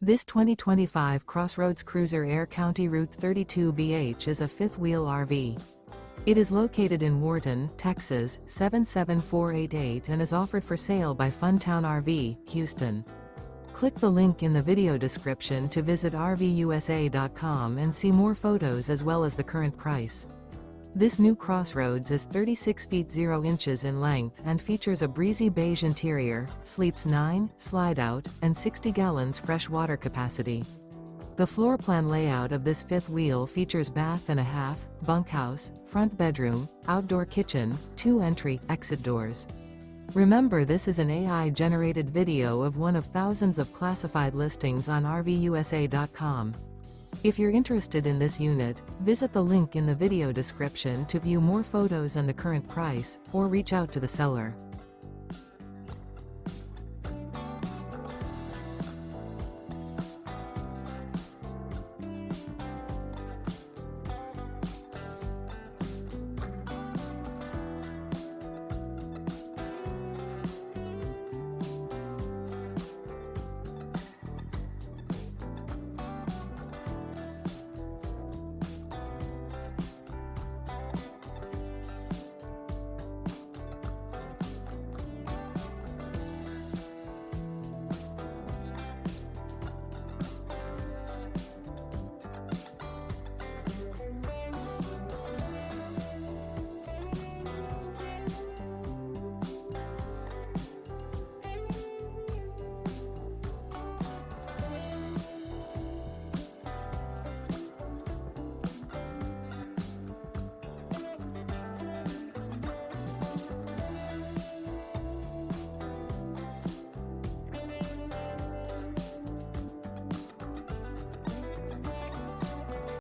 This 2025 CrossRoads Cruiser Aire CR32BH is a fifth-wheel RV. It is located in Wharton, Texas, 77488 and is offered for sale by Funtown RV, Houston. Click the link in the video description to visit RVUSA.com and see more photos as well as the current price. This new CrossRoads is 36 feet 0 inches in length and features a breezy beige interior, sleeps 9, slide-out, and 60 gallons fresh water capacity. The floor plan layout of this fifth wheel features bath and a half, bunkhouse, front bedroom, outdoor kitchen, 2 entry/exit doors. Remember, this is an AI-generated video of one of thousands of classified listings on RVUSA.com. If you're interested in this unit, visit the link in the video description to view more photos and the current price, or reach out to the seller.